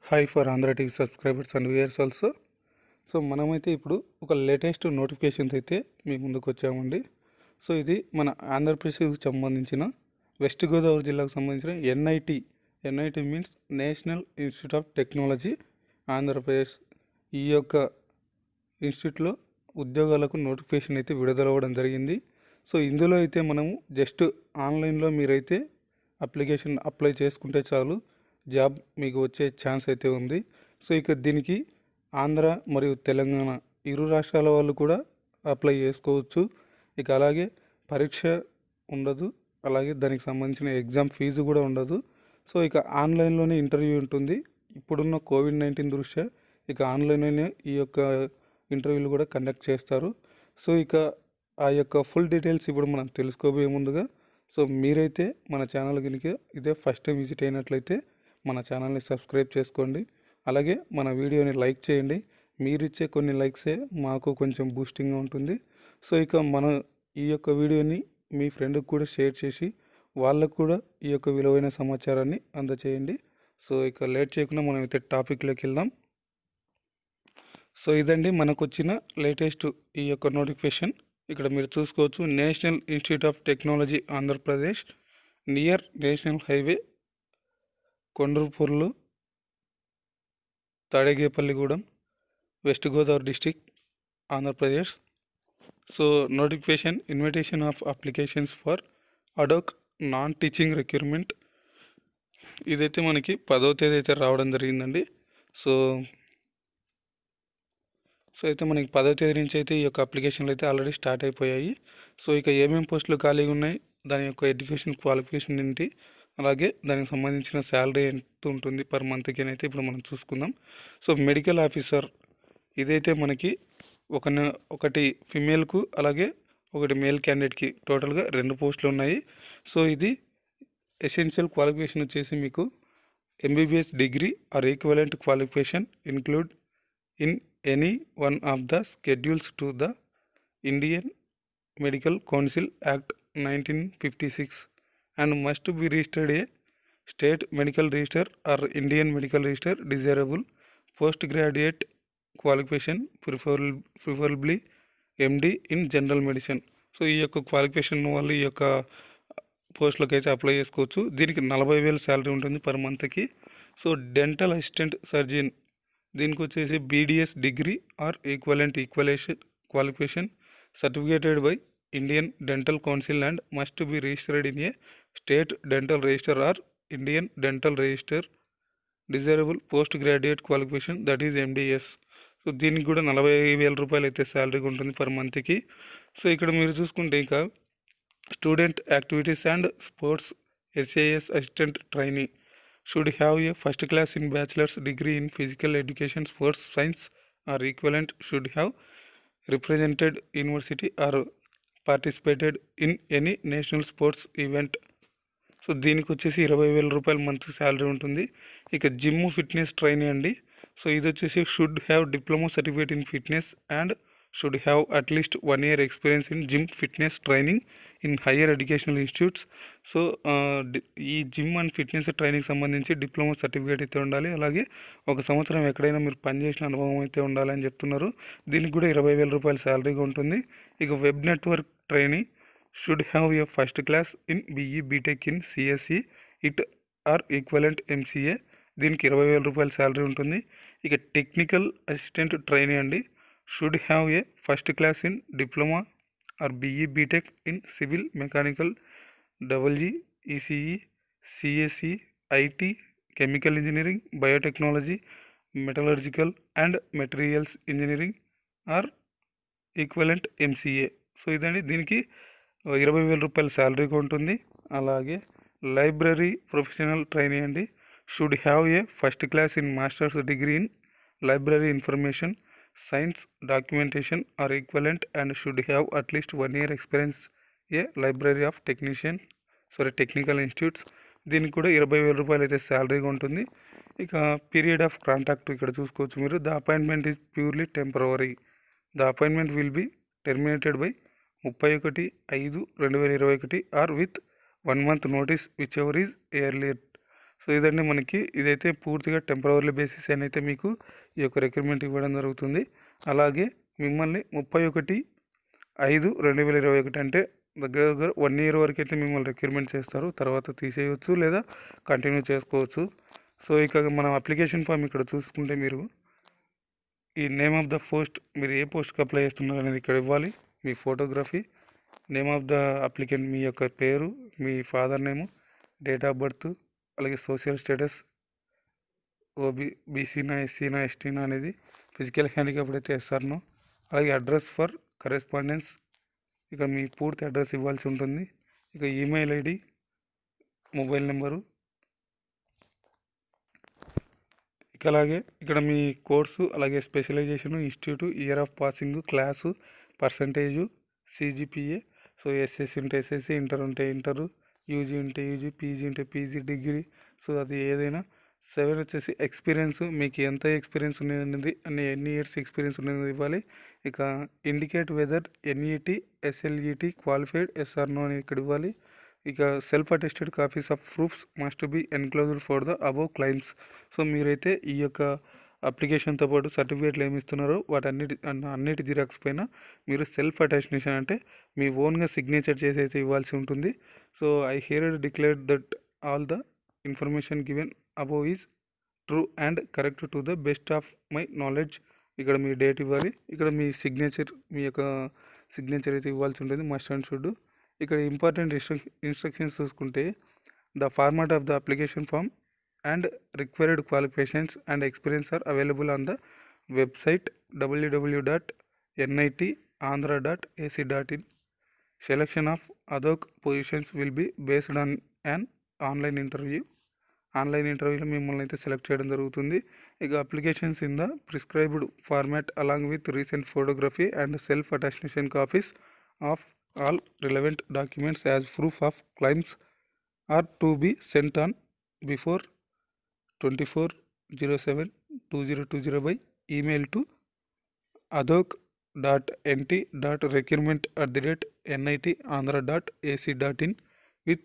Hi for Andhra TV subscribers and viewers also. So మనమైతే ఇప్పుడు ఒక లేటెస్ట్ నోటిఫికేషన్స్ అయితే మీ ముందుకు వచ్చామండి. సో ఇది మన ఆంధ్రప్రదేశ్కి సంబంధించిన వెస్ట్ గోదావరి జిల్లాకు సంబంధించిన NIT means national institute of technology Andhra Pradesh. ఈ యొక్క ఇన్స్టిట్యూట్లో ఉద్యోగాలకు నోటిఫికేషన్ అయితే విడుదలవ్వడం జరిగింది. సో ఇందులో అయితే మనము జస్ట్ ఆన్లైన్లో మీరైతే అప్లికేషన్ అప్లై చేసుకుంటే చాలు, జాబ్ మీకు వచ్చే ఛాన్స్ అయితే ఉంది. సో ఇక దీనికి ఆంధ్ర మరియు తెలంగాణ ఇరు రాష్ట్రాల వాళ్ళు కూడా అప్లై చేసుకోవచ్చు. ఇక అలాగే పరీక్ష ఉండదు, అలాగే దానికి సంబంధించిన ఎగ్జామ్ ఫీజు కూడా ఉండదు. సో ఇక ఆన్లైన్లోనే ఇంటర్వ్యూ ఉంటుంది. ఇప్పుడున్న కోవిడ్-19 దృష్ట్యా ఇక ఆన్లైన్లోనే ఈ యొక్క ఇంటర్వ్యూలు కూడా కండక్ట్ చేస్తారు. సో ఇక ఆ యొక్క ఫుల్ డీటెయిల్స్ ఇప్పుడు మనం తెలుసుకోబోయే ముందుగా, సో మీరైతే మన ఛానల్ కనుక ఇదే ఫస్ట్ టైం విజిట్ అయినట్లయితే మన ఛానల్ని సబ్స్క్రైబ్ చేసుకోండి. అలాగే మన వీడియోని లైక్ చేయండి. మీరిచ్చే కొన్ని లైక్సే మాకు కొంచెం బూస్టింగ్గా ఉంటుంది. సో ఇక మన ఈ యొక్క వీడియోని మీ ఫ్రెండ్కి కూడా షేర్ చేసి వాళ్ళకు కూడా ఈ యొక్క విలువైన సమాచారాన్ని అందచేయండి. సో ఇక లేట్ చేయకుండా మనం అయితే టాపిక్లోకి వెళ్దాం. సో ఇదండి మనకు వచ్చిన లేటెస్ట్ ఈ యొక్క నోటిఫికేషన్. ఇక్కడ మీరు చూసుకోవచ్చు, national institute of technology Andhra Pradesh, near national highway, కొండ్రపూర్లు, Tadepalligudem, west Godavari district, Andhra Pradesh. So notification invitation of applications for ad hoc non teaching recruitment. ఇదైతే మనకి 10వ తేదీ అయితే రావడం జరిగిందండి. సో అయితే మనకి 10వ తేదీ నుంచి అయితే ఈ యొక్క అప్లికేషన్లు అయితే ఆల్రెడీ స్టార్ట్ అయిపోయాయి. సో ఇక ఏమేమి పోస్టులు ఖాళీగా ఉన్నాయి, దాని యొక్క ఎడ్యుకేషన్ క్వాలిఫికేషన్ ఏంటి, అలాగే దానికి సంబంధించిన శాలరీ ఎంత ఉంటుంది పర్ మంత్కి అయితే ఇప్పుడు మనం చూసుకుందాం. సో మెడికల్ ఆఫీసర్ ఇదైతే మనకి ఒకటి ఫిమేల్కు అలాగే ఒకటి మేల్ క్యాండిడేట్కి టోటల్గా 2 పోస్టులు ఉన్నాయి. సో ఇది ఎసెన్షియల్ క్వాలిఫికేషన్ వచ్చేసి మీకు MBBS degree or equivalent qualification include in any one of the schedules to the Indian medical council act 1956 and must be registered a state medical register or Indian medical register. Desirable postgraduate qualification, preferably MD in general medicine. So ఈ యొక్క qualification వాళ్ళు ఈ యొక్క పోస్టులకు అయితే apply చేసుకోవచ్చు. దీనికి 40,000 salary ఉంటుంది పర్ మంత్కి. సో డెంటల్ అసిస్టెంట్ సర్జన్ దీనికి వచ్చేసి BDS degree or equivalent qualification certificated by Indian dental council and must be registered in a state dental register or Indian dental register. Desirable post graduate qualification that is MDS. So దీనికి కూడా 40,000 రూపాయలు అయితే శాలరీగా ఉంటుంది per మంత్కి. So ఇక్కడ మీరు చూసుకుంటే ఇంకా student activities and sports SAS assistant trainee should have a first class in bachelor's degree in physical education, sports science or equivalent, should have represented university or participated in any national sports event. So దీనికి వచ్చేసి 20,000 రూపాయలు month salary ఉంటుంది. ఇక gym fitness trainee అండి. So ఇది వచ్చేసి should have diploma certificate in fitness and should have at least 1 year experience in gym fitness training in higher educational institutes. So ఈ gym and fitness training సంబంధించి diploma certificate అయితే ఉండాలి. అలాగే 1 సంవత్సరం ఎక్కడైనా మీరు పనిచేసిన అనుభవం అయితే ఉండాలని చెప్తున్నారు. దీనికి కూడా 20,000 రూపాయలు శాలరీగా ఉంటుంది. ఇక web network trainee should have a first class in BE BTech in CSC it or equivalent MCA. దీనికి 20,000 రూపాయలు శాలరీ ఉంటుంది. ఇక టెక్నికల్ అసిస్టెంట్ ట్రైనీ అండి. Should have a first class in diploma or BE BTech in civil mechanical, డబల్జీ, ECE, CSC, IT, chemical engineering, biotechnology, metallurgical and materials engineering or equivalent MCA. So ఇదండి, దీనికి 20,000 రూపాయల శాలరీగా ఉంటుంది. అలాగే లైబ్రరీ ప్రొఫెషనల్ ట్రైనీ అండి. Should have a first class in masters degree in library information science documentation are equivalent and should have at least 1 year experience a library of technical institutes. దీనికి కూడా 20,000 రూపాయలు అయితే శాలరీగా ఉంటుంది. ఇక పీరియడ్ ఆఫ్ కాంట్రాక్ట్ ఇక్కడ చూసుకోవచ్చు మీరు. The appointment is purely temporary. The appointment will be terminated by 31/5/2021 or with 1 month notice whichever is earlier. So ఇదండి మనకి ఇదైతే పూర్తిగా టెంపరరీ బేసిస్ అని అయితే మీకు ఈ యొక్క రిక్రూట్మెంట్ ఇవ్వడం జరుగుతుంది. అలాగే మిమ్మల్ని 31/5/2021 అంటే దగ్గర దగ్గర 1 ఇయర్ వరకు అయితే మిమ్మల్ని రిక్రూట్మెంట్ చేస్తారు. తర్వాత తీసేయవచ్చు లేదా కంటిన్యూ చేసుకోవచ్చు. సో ఇక మనం అప్లికేషన్ ఫామ్ ఇక్కడ చూసుకుంటే మీరు ఈ నేమ్ ఆఫ్ ద పోస్ట్, మీరు ఏ పోస్ట్కి అప్లై చేస్తున్నారు అనేది ఇక్కడ ఇవ్వాలి. మీ photography, name of the applicant, మీ యొక్క పేరు, మీ father name, date of birth, అలాగే సోషల్ స్టేటస్, బీసీనా, ఎస్సీనా, ఎస్టీనా అనేది, ఫిజికల్ హ్యాండిక్యాప్డ్ అయితే ఎస్ఆర్నో, అలాగే అడ్రస్ ఫర్ కరెస్పాండెన్స్, ఇక మీ పూర్తి అడ్రస్ ఇవ్వాల్సి ఉంటుంది. ఇక ఈమెయిల్ ఐడి, మొబైల్ నెంబరు, ఇక అలాగే ఇక్కడ మీ కోర్సు, అలాగే specialisation, institute, year of passing, class, percentage, CGPA, so SSC ఉంటే ఎస్ఎస్సి, ఇంటర్ ఉంటే ఇంటరు, యూజీ ఉంటే యూజీ, పీజీ ఉంటే పీజీ, డిగ్రీ, సో అది ఏదైనా. 7 వచ్చేసి ఎక్స్పీరియన్స్, మీకు ఎంత ఎక్స్పీరియన్స్ ఉన్నది అని, ఎన్ని ఇయర్స్ ఎక్స్పీరియన్స్ ఉన్నది ఇవ్వాలి. ఇక indicate whether NET, SLET qualified yes or no అని ఇక్కడ ఇవ్వాలి. ఇక self attested copies of proofs must be enclosed for the above claims. So మీరైతే ఈ యొక్క అప్లికేషన్తో పాటు సర్టిఫికేట్లు ఏమి ఇస్తున్నారో అన్నిటి జిరాక్స్ పైన మీరు సెల్ఫ్ అటెస్టేషన్ అంటే మీ ఓన్గా సిగ్నేచర్ చేసి అయితే ఇవ్వాల్సి ఉంటుంది. So I here declared that all the information given above is true and correct to the best of my knowledge. ఇక్కడ మీ డేట్ ఇవ్వాలి. ఇక్కడ మీ సిగ్నేచర్, మీ యొక్క సిగ్నేచర్ అయితే ఇవ్వాల్సి ఉంటుంది, మస్ట్ అండ్ షుడ్. ఇక్కడ ఇంపార్టెంట్ ఇన్స్ట్రక్షన్స్ చూసుకుంటే the format of the application form and required qualifications and experience are available on the website www.nitandhra.ac.in. Selection of ad hoc positions will be based on an online interview. Online ఇంటర్వ్యూలో మిమ్మల్ని అయితే select చేయడం జరుగుతుంది. ఇక applications in the prescribed format along with recent photography and self attestation copies of all relevant documents as proof of claims are to be sent on before 24/07/2020 by email to adok.nt.recruitment@nitandhra.ac.in with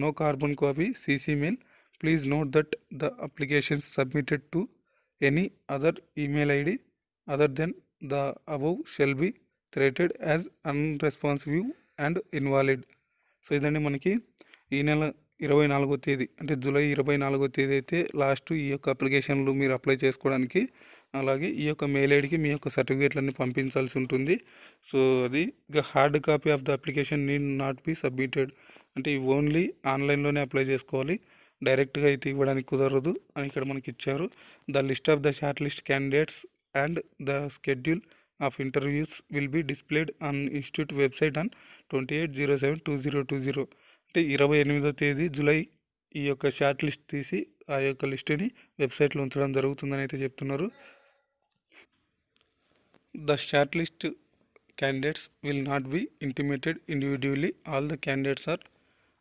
no carbon copy CC mail. Please note that the applications submitted to any other email ID other than the above shall be rated as unresponsive and invalid. So ఇదండి మనకి ఈ నెల 24వ తేదీ అంటే July 24వ తేదీ అయితే last ఈ యొక్క అప్లికేషన్లు మీరు అప్లై చేసుకోవడానికి. అలాగే ఈ యొక్క మెయిల్ ఐడికి మీ యొక్క సర్టిఫికేట్లన్నీ పంపించాల్సి ఉంటుంది. సో అది ఇక hard copy of the application need not be submitted, అంటే ఓన్లీ ఆన్లైన్లోనే అప్లై చేసుకోవాలి, డైరెక్ట్గా అయితే ఇవ్వడానికి కుదరదు అని ఇక్కడ మనకి ఇచ్చారు. The list of the short list candidates and the schedule of interviews will be displayed on institute website on 28/07/2020. అంటే 28వ తేదీ జూలై ఈ యొక్క షార్ట్ లిస్ట్ తీసి ఆ యొక్క లిస్టుని వెబ్సైట్లో ఉంచడం జరుగుతుందని అయితే చెప్తున్నారు. The short list candidates will not be intimated individually. All the candidates are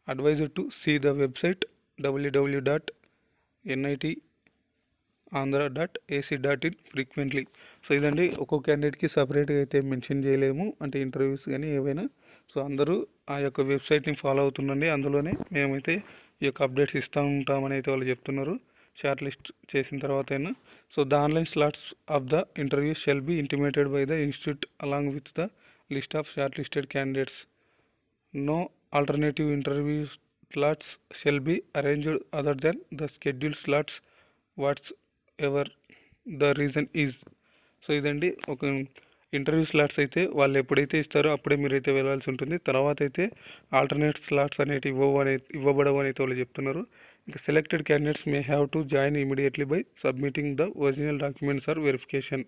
advised to see the website www.nitandhra.ac.in frequently. So ఇదండి, ఒక్కొక్క క్యాండిడేట్కి సపరేట్గా అయితే మెన్షన్ చేయలేము, అంటే ఇంటర్వ్యూస్ కానీ ఏవైనా. సో అందరూ ఆ యొక్క వెబ్సైట్ని ఫాలో అవుతుండండి, అందులోనే మేమైతే ఈ యొక్క అప్డేట్స్ ఇస్తూ ఉంటామని అయితే వాళ్ళు చెప్తున్నారు షార్ట్ లిస్ట్ చేసిన తర్వాత అయినా. So the online slots of the interviews shall be intimated by the institute along with the list of shortlisted candidates. No alternative interview slots shall be arranged other than the schedule slots what's ever the reason is. So ఇదండి, ఒక interview slots అయితే వాళ్ళు ఎప్పుడైతే ఇస్తారో అప్పుడే మీరైతే వెళ్ళాల్సి ఉంటుంది. తర్వాత అయితే ఆల్టర్నేట్ స్లాట్స్ అనేవి ఇవ్వబడవు అని అయితే వాళ్ళు చెప్తున్నారు. ఇంకా selected candidates may have to join immediately by submitting the original documents or verification.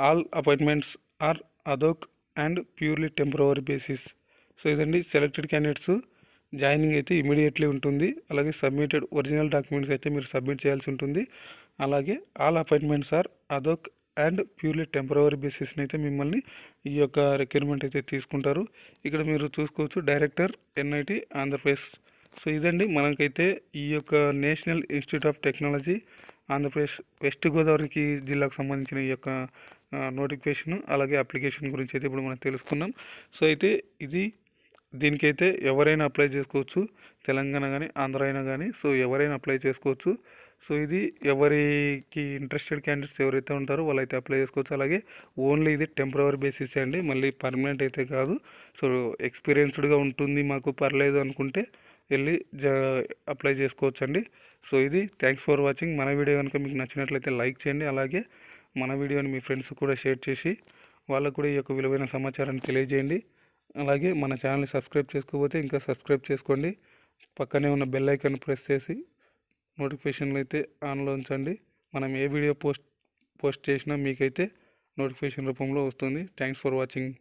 All appointments are ad hoc and purely temporary basis. So ఇదండి, సెలెక్టెడ్ క్యాండిడేట్స్ జాయినింగ్ అయితే ఇమీడియట్లీ ఉంటుంది. అలాగే సబ్మిటెడ్ ఒరిజినల్ డాక్యుమెంట్స్ అయితే మీరు సబ్మిట్ చేయాల్సి ఉంటుంది. అలాగే all appointments are ad hoc and purely temporary బేసిస్ని అయితే మిమ్మల్ని ఈ యొక్క రిక్వైర్మెంట్ అయితే తీసుకుంటారు. ఇక్కడ మీరు చూసుకోవచ్చు, డైరెక్టర్ ఎన్ఐటి ఆంధ్రప్రదేశ్. సో ఇదండి, మనకైతే ఈ యొక్క national institute of technology Andhra Pradesh west గోదావరికి జిల్లాకు సంబంధించిన ఈ యొక్క నోటిఫికేషన్ అలాగే అప్లికేషన్ గురించి అయితే ఇప్పుడు మనం తెలుసుకున్నాం. సో అయితే ఇది దీనికైతే ఎవరైనా అప్లై చేసుకోవచ్చు, తెలంగాణ కానీ ఆంధ్ర అయినా కానీ. సో ఎవరైనా అప్లై చేసుకోవచ్చు. సో ఇది ఎవరికి ఇంట్రెస్టెడ్ క్యాండిడేట్స్ ఎవరైతే ఉంటారో వాళ్ళైతే అప్లై చేసుకోవచ్చు. అలాగే ఓన్లీ ఇది టెంపరవరీ బేసిస్ అండి, మళ్ళీ పర్మనెంట్ అయితే కాదు. సో ఎక్స్పీరియన్స్డ్గా ఉంటుంది మాకు పర్లేదు అనుకుంటే వెళ్ళి అప్లై చేసుకోవచ్చు అండి. సో ఇది థ్యాంక్స్ ఫర్ వాచింగ్. మన వీడియో కనుక మీకు నచ్చినట్లయితే లైక్ చేయండి. అలాగే మన వీడియోని మీ ఫ్రెండ్స్ కూడా షేర్ చేసి వాళ్ళకు కూడా ఈ యొక్క విలువైన సమాచారాన్ని తెలియజేయండి. అలాగే మన ఛానల్ని సబ్స్క్రైబ్ చేసుకోకపోతే ఇంకా సబ్స్క్రైబ్ చేసుకోండి. పక్కనే ఉన్న బెల్ ఐకాన్ ప్రెస్ చేసి నోటిఫికేషన్లు అయితే ఆన్లో ఉంచండి. మనం ఏ వీడియో పోస్ట్ చేసినా మీకైతే నోటిఫికేషన్ రూపంలో వస్తుంది. Thanks for watching.